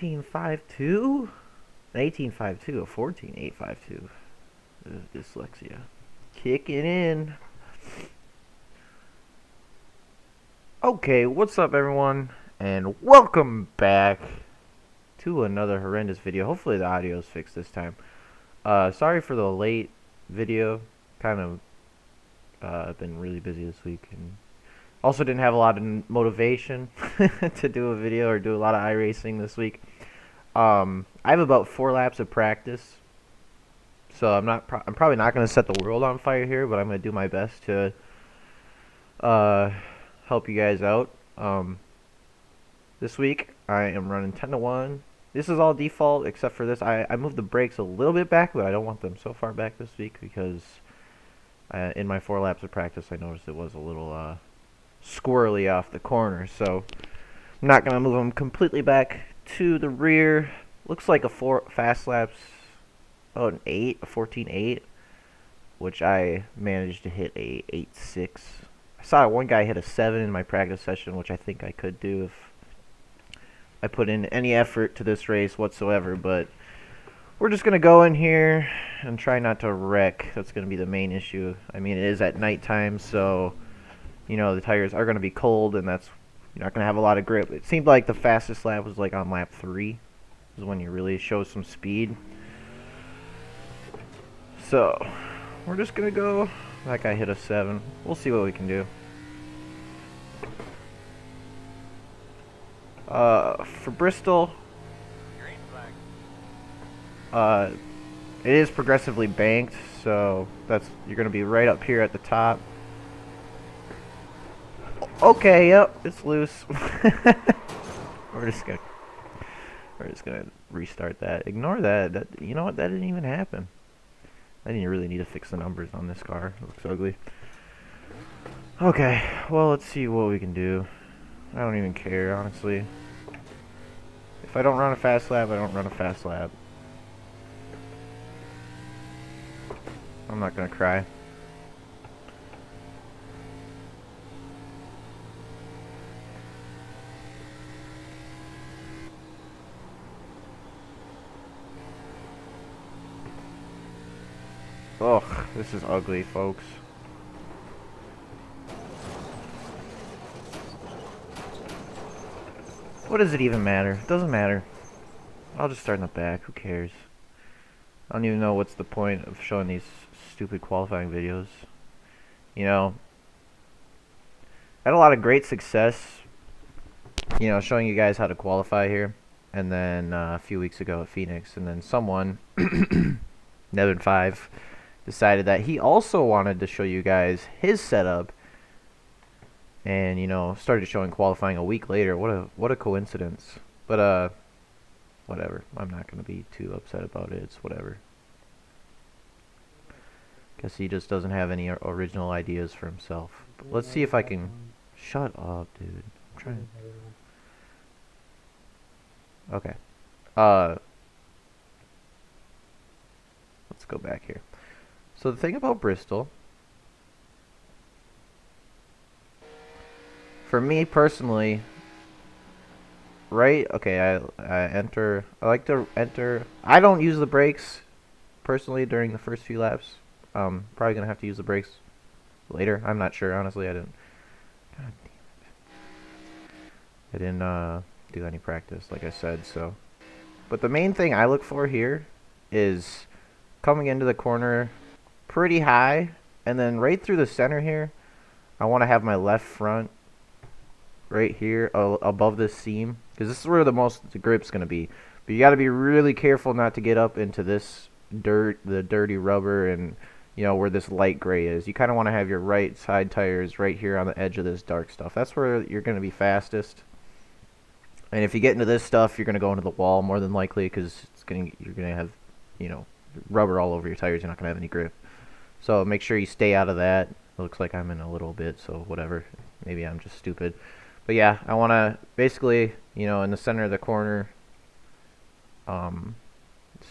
1852? An 1852, a 14852. Dyslexia. Kicking in. Okay, what's up everyone? And welcome back to another horrendous video. Hopefully the audio is fixed this time. Sorry for the late video. Kind of been really busy this week and also didn't have a lot of motivation to do a video or do a lot of iRacing this week. I have about 4 laps of practice, so I'm probably not going to set the world on fire here, but I'm going to do my best to help you guys out. This week I am running 10-1. This is all default except for this. I moved the brakes a little bit back, but I don't want them so far back this week because in my 4 laps of practice I noticed it was a little squirrely off the corner, so I'm not going to move them completely back to the rear. Looks like a 4 fast laps, a 14.8, which I managed to hit a 8.6. I saw one guy hit a 7 in my practice session, which I think I could do if I put in any effort to this race whatsoever, but we're just going to go in here and try not to wreck. That's going to be the main issue. I mean, it is at nighttime, so you know the tires are going to be cold, and you're not going to have a lot of grip. It seemed like the fastest lap was like on lap 3. Is when you really show some speed. So we're just going to go. That guy hit a 7. We'll see what we can do. For Bristol, it is progressively banked, so you're going to be right up here at the top. Okay, yep, it's loose. We're just gonna restart that. Ignore that. You know what? That didn't even happen. I didn't really need to fix the numbers on this car. It looks ugly. Okay, well, let's see what we can do. I don't even care, honestly. If I don't run a fast lap, I don't run a fast lap. I'm not gonna cry. Ugh, this is ugly, folks. What does it even matter? It doesn't matter. I'll just start in the back. Who cares? I don't even know what's the point of showing these stupid qualifying videos. You know, I had a lot of great success, you know, showing you guys how to qualify here. And then a few weeks ago at Phoenix, and then someone, Nevin5, decided that he also wanted to show you guys his setup, and you know, started showing qualifying a week later. What a coincidence. But whatever. I'm not gonna be too upset about it. It's whatever. Guess he just doesn't have any original ideas for himself. But let's see if I can. Shut up, dude. I'm trying. Okay. Let's go back here. So the thing about Bristol, for me personally, right? Okay, I like to enter. I don't use the brakes personally during the first few laps. Probably gonna have to use the brakes later. I'm not sure, honestly. I didn't. God damn it. I didn't do any practice, like I said. So, but the main thing I look for here is coming into the corner pretty high, and then right through the center here, I want to have my left front right here above this seam, because this is where the grip's going to be. But you got to be really careful not to get up into this the dirty rubber, and you know where this light gray is. You kind of want to have your right side tires right here on the edge of this dark stuff. That's where you're going to be fastest. And if you get into this stuff, you're going to go into the wall more than likely, because you're going to have, you know, rubber all over your tires. You're not going to have any grip. So make sure you stay out of that. It looks like I'm in a little bit, so whatever. Maybe I'm just stupid. But yeah, I want to basically, you know, in the center of the corner, let's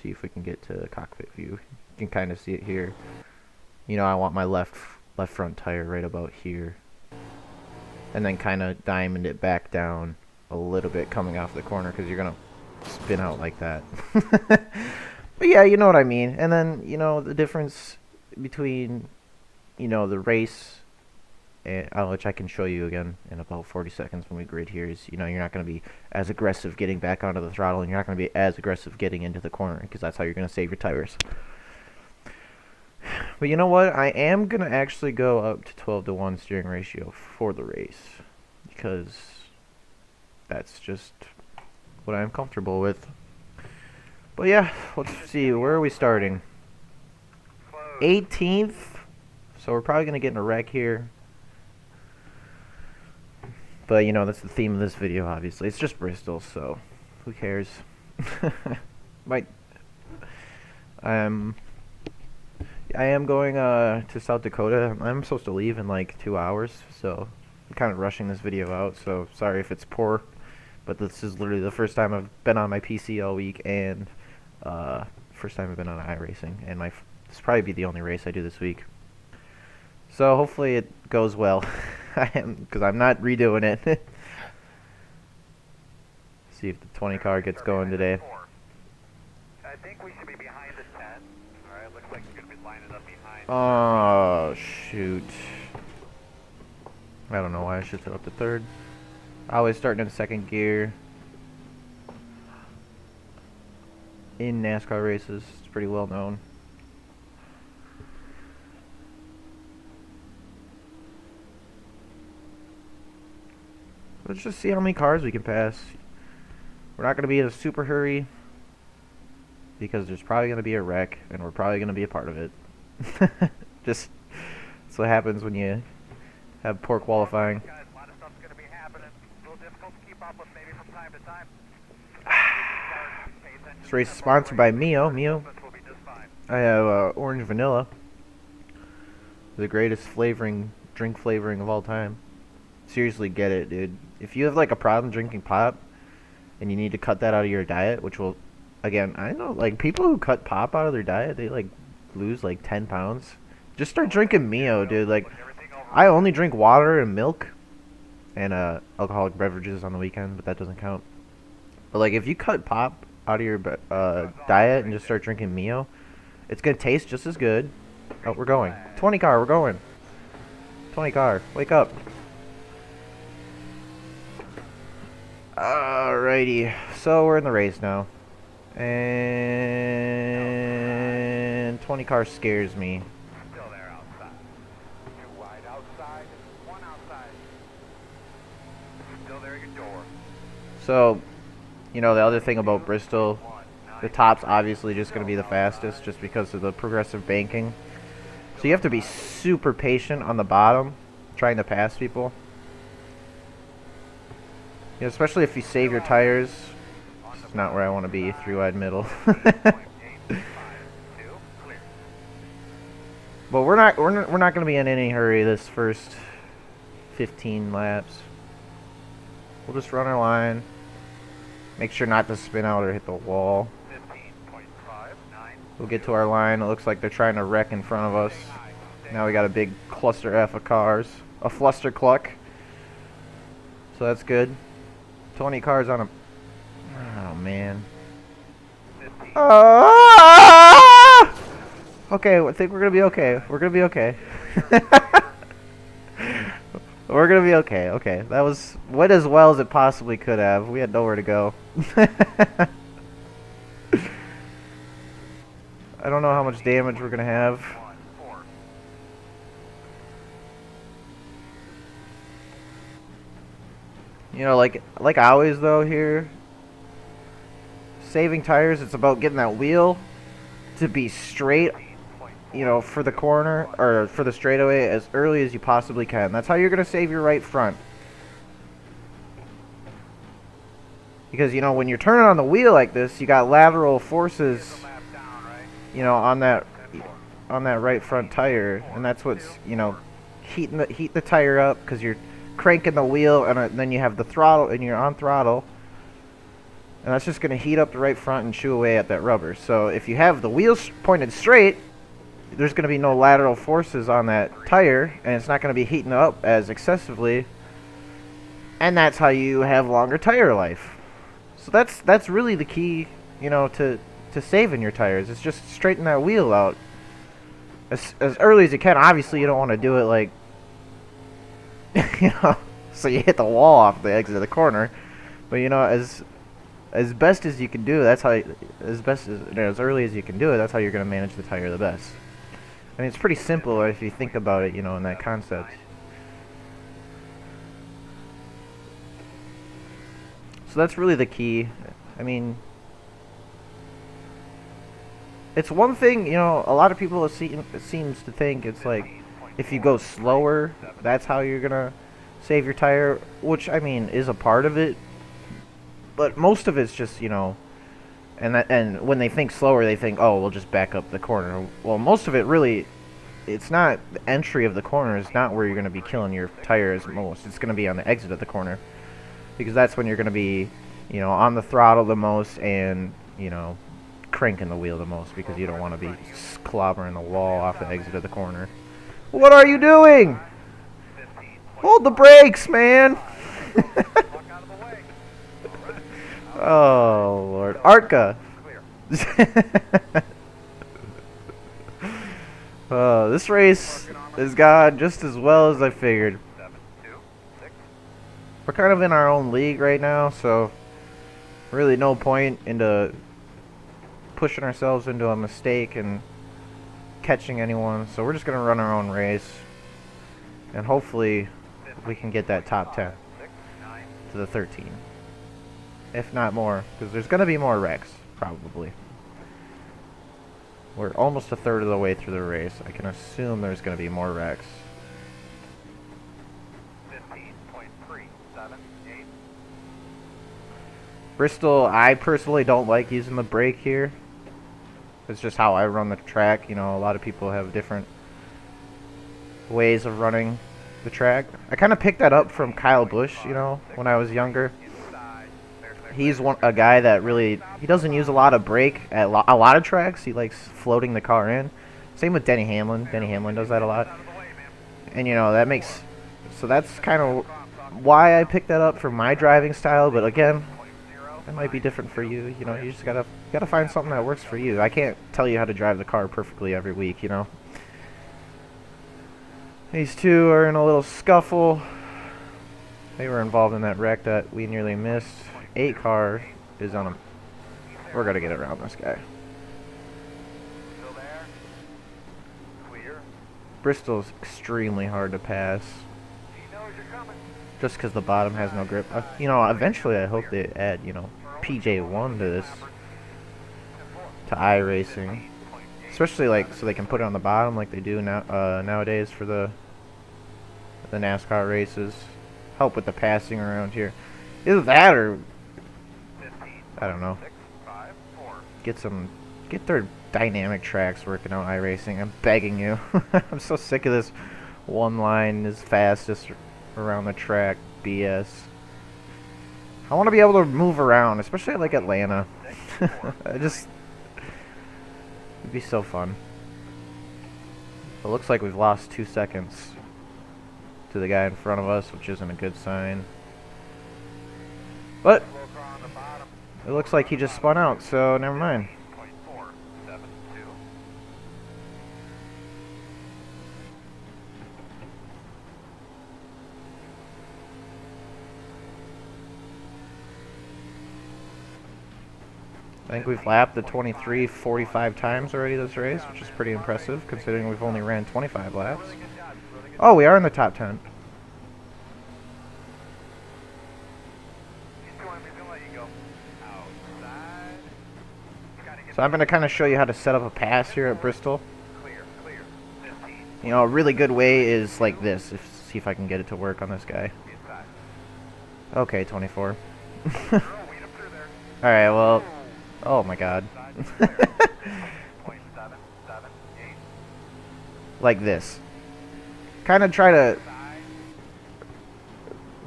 see if we can get to Cockpit View. You can kind of see it here. You know, I want my left front tire right about here. And then kind of diamond it back down a little bit coming off the corner, because you're going to spin out like that. But yeah, you know what I mean. And then, you know, the difference between, you know, the race, which I can show you again in about 40 seconds when we grid here, is, you know, you're not going to be as aggressive getting back onto the throttle, and you're not going to be as aggressive getting into the corner, because that's how you're going to save your tires. But you know what? I am going to actually go up to 12-to-1 steering ratio for the race, because that's just what I'm comfortable with. But yeah, let's see, where are we starting? 18th, so we're probably going to get in a wreck here. But, you know, that's the theme of this video, obviously. It's just Bristol, so who cares? I am going to South Dakota. I'm supposed to leave in like 2 hours, so I'm kind of rushing this video out, so sorry if it's poor. But this is literally the first time I've been on my PC all week, and first time I've been on Iracing, and this will probably be the only race I do this week. So hopefully it goes well, because I'm not redoing it. See if the 20 car gets going today. I think we should be behind the 10. Alright, looks like you're going to be lining up behind. Oh, shoot. I don't know why I should throw up to third. Always starting in second gear in NASCAR races. It's pretty well known. Let's just see how many cars we can pass. We're not going to be in a super hurry, because there's probably going to be a wreck, and we're probably going to be a part of it. Just, that's what happens when you have poor qualifying. Guys, a lot of stuff's going to be happening. A little difficult to keep up with maybe from time to time. This race is sponsored by Mio. I have orange vanilla, the greatest drink flavoring of all time. Seriously, get it, dude. If you have like a problem drinking pop and you need to cut that out of your diet, which will, again, I know like people who cut pop out of their diet, they like lose like 10 pounds. Just start drinking Mio, dude. Like, I only drink water and milk and alcoholic beverages on the weekend, but that doesn't count. But like, if you cut pop out of your diet and just start drinking Mio, it's gonna taste just as good. Oh, we're going 20 car. We're going 20 car. Wake up. Alrighty, so we're in the race now, and 20 car scares me. Still there outside. Too wide outside. One outside. Still there at your door. So, you know, the other thing about Bristol, the top's obviously just going to be the fastest just because of the progressive banking. So you have to be super patient on the bottom trying to pass people. You know, especially if you save your tires. This is not where I want to be, 3-wide middle. But we're not going to be in any hurry this first 15 laps. We'll just run our line. Make sure not to spin out or hit the wall. We'll get to our line. It looks like they're trying to wreck in front of us. Now we got a big cluster F of cars. A fluster cluck. So that's good. 20 cars on a... Oh, man. Okay, I think we're going to be okay. We're going to be okay. We're going to be okay. Okay, that went as well as it possibly could have. We had nowhere to go. I don't know how much damage we're going to have. You know, like always though here, saving tires, it's about getting that wheel to be straight, you know, for the corner or for the straightaway as early as you possibly can. That's how you're going to save your right front. Because, you know, when you're turning on the wheel like this, you got lateral forces, you know, on that right front tire, and that's what's, you know, heat the tire up because you're cranking the wheel, and then you have the throttle, and you're on throttle, and that's just going to heat up the right front and chew away at that rubber. So if you have the wheels pointed straight, there's going to be no lateral forces on that tire, and it's not going to be heating up as excessively, and that's how you have longer tire life. So that's really the key, you know, to saving your tires. It's just straighten that wheel out as early as you can. Obviously, you don't want to do it like, you know, so you hit the wall off the exit of the corner. But you know, as best as you can do, that's how as best as you know, as early as you can do it. That's how you're gonna manage the tire the best. I mean, it's pretty simple if you think about it, you know, in that concept. So that's really the key. I mean, it's one thing, you know, a lot of people it seems to think it's like if you go slower, that's how you're gonna save your tire, which I mean is a part of it, but most of it's just, you know, and when they think slower, they think, oh, we'll just back up the corner. Well, most of it really, it's not the entry of the corner is not where you're gonna be killing your tires most. It's gonna be on the exit of the corner, because that's when you're gonna be, you know, on the throttle the most and, you know, cranking the wheel the most, because you don't want to be clobbering the wall off the exit of the corner. What are you doing? Hold the brakes, man. Oh, Lord. Arca. This race has gone just as well as I figured. We're kind of in our own league right now, so really no point into pushing ourselves into a mistake and catching anyone. So we're just going to run our own race, and hopefully we can get that top 10 to the 13. If not more, because there's going to be more wrecks, probably. We're almost a third of the way through the race. I can assume there's going to be more wrecks. 15.378. Bristol, I personally don't like using the brake here. It's just how I run the track. You know, a lot of people have different ways of running the track. I kind of picked that up from Kyle Busch, you know, when I was younger. He's a guy that really, he doesn't use a lot of brake at a lot of tracks. He likes floating the car in. Same with Denny Hamlin. Denny Hamlin does that a lot. And, you know, that makes, so that's kind of why I picked that up for my driving style. But again, it might be different for you. You know, you just gotta find something that works for you. I can't tell you how to drive the car perfectly every week, you know. These two are in a little scuffle. They were involved in that wreck that we nearly missed. 8 car is on a... We're gonna get around this guy. Still there? Clear. Bristol's extremely hard to pass, He knows you're coming. just because the bottom has no grip. You know, eventually I hope they add, you know, PJ1 to this, to iRacing. Especially, like, so they can put it on the bottom like they do now nowadays for the NASCAR races. Help with the passing around here. Either that or, I don't know, get their dynamic tracks working out iRacing. I'm begging you. I'm so sick of this one line is fastest around the track BS. I want to be able to move around, especially like Atlanta. It'd be so fun. It looks like we've lost 2 seconds to the guy in front of us, which isn't a good sign. But it looks like he just spun out, so never mind. I think we've lapped the 23 45 times already this race, which is pretty impressive considering we've only ran 25 laps. Oh, we are in the top 10. So I'm going to kind of show you how to set up a pass here at Bristol. You know, a really good way is like this. See if I can get it to work on this guy. Okay, 24. Alright, well... Oh my god. Like this. Kind of try to...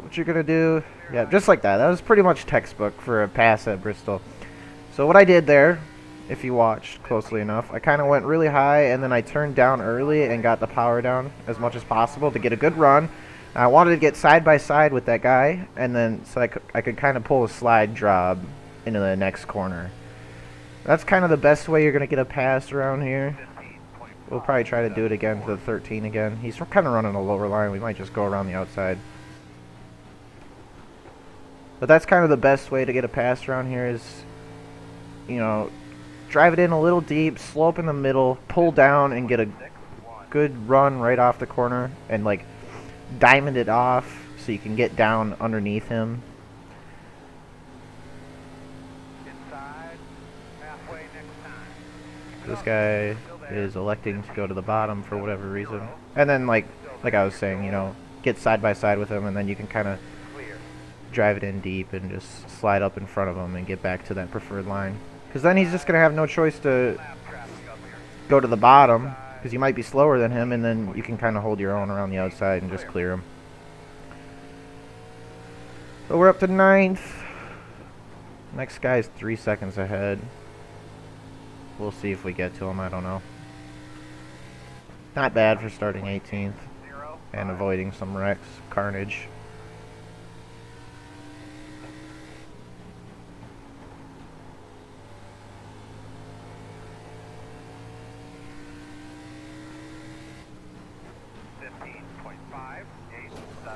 What you're going to do... Yeah, just like that. That was pretty much textbook for a pass at Bristol. So what I did there, if you watched closely enough, I kind of went really high and then I turned down early and got the power down as much as possible to get a good run. I wanted to get side by side with that guy, and then so I could kind of pull a slide job into the next corner. That's kind of the best way you're going to get a pass around here. We'll probably try to do it again to the 13 again. He's kind of running a lower line. We might just go around the outside. But that's kind of the best way to get a pass around here is, you know, drive it in a little deep, slow up in the middle, pull down, and get a good run right off the corner, and like diamond it off so you can get down underneath him. This guy is electing to go to the bottom for whatever reason. And then like I was saying, you know, get side by side with him, and then you can kind of drive it in deep and just slide up in front of him and get back to that preferred line. Because then he's just going to have no choice to go to the bottom, because you might be slower than him, and then you can kind of hold your own around the outside and just clear him. So we're up to 9th. Next guy's 3 seconds ahead. We'll see if we get to him, I don't know. Not bad for starting 18th and avoiding some wrecks, carnage.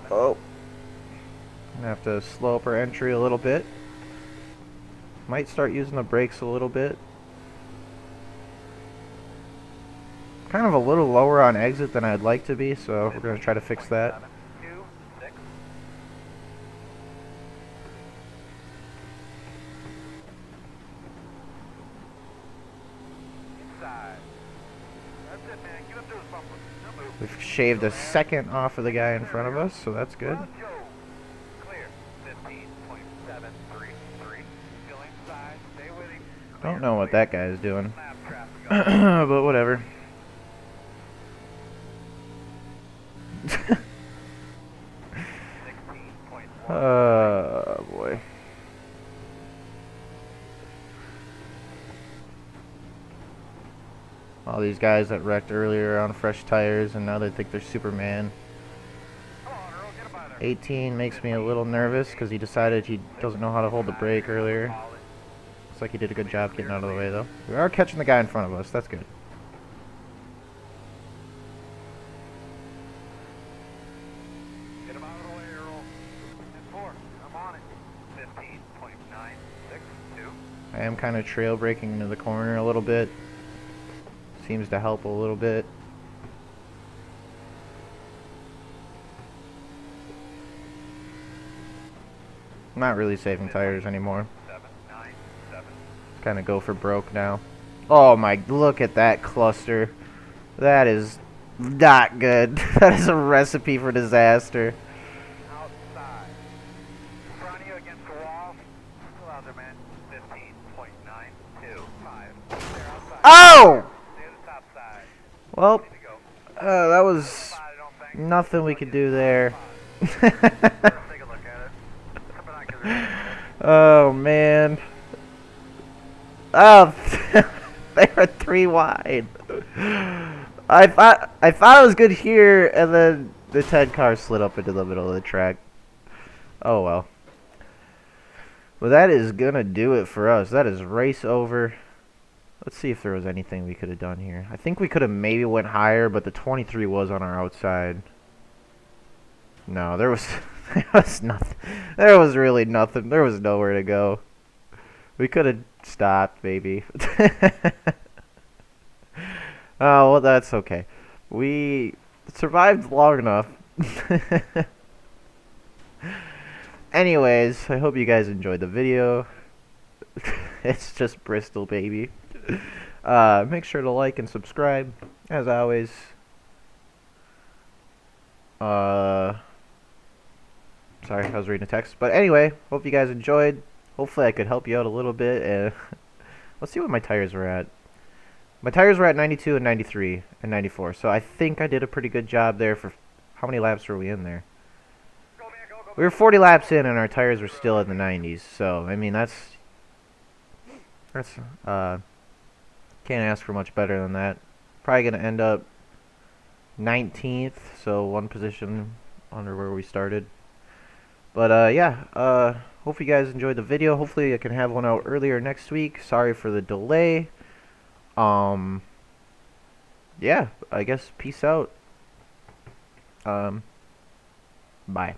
Oh, gonna have to slow up our entry a little bit. Might start using the brakes a little bit. Kind of a little lower on exit than I'd like to be, so we're gonna try to fix that. We've shaved a second off of the guy in front of us, so that's good. Don't know what that guy is doing, but whatever. Oh boy. All these guys that wrecked earlier on fresh tires, and now they think they're Superman. 18 makes me a little nervous because he decided he doesn't know how to hold the brake earlier. Looks like he did a good job getting out of the way though. We are catching the guy in front of us, that's good. I am kind of trail braking into the corner a little bit. Seems to help a little bit. I'm not really saving tires anymore. Kind of go for broke now. Oh my, look at that cluster. That is not good. That is a recipe for disaster. Oh! Well, that was nothing we could do there. Oh man. Oh, they were 3 wide. I thought I was good here, and then the 10 car slid up into the middle of the track. Oh well. Well, that is gonna do it for us. That is race over. Let's see if there was anything we could have done here. I think we could have maybe went higher, but the 23 was on our outside. No, there was there was nothing. There was really nothing. There was nowhere to go. We could have stopped, maybe. Oh, well, that's okay. We survived long enough. Anyways, I hope you guys enjoyed the video. It's just Bristol, baby. Make sure to like and subscribe, as always. Sorry, I was reading a text. But anyway, hope you guys enjoyed. Hopefully I could help you out a little bit. Let's see what my tires were at. My tires were at 92 and 93 and 94. So I think I did a pretty good job there for... How many laps were we in there? We were 40 laps in and our tires were still in the 90s. So, I mean, that's can't ask for much better than that. Probably going to end up 19th. So one position under where we started. But yeah, hope you guys enjoyed the video. Hopefully I can have one out earlier next week. Sorry for the delay. Um, yeah, I guess peace out. Um, bye.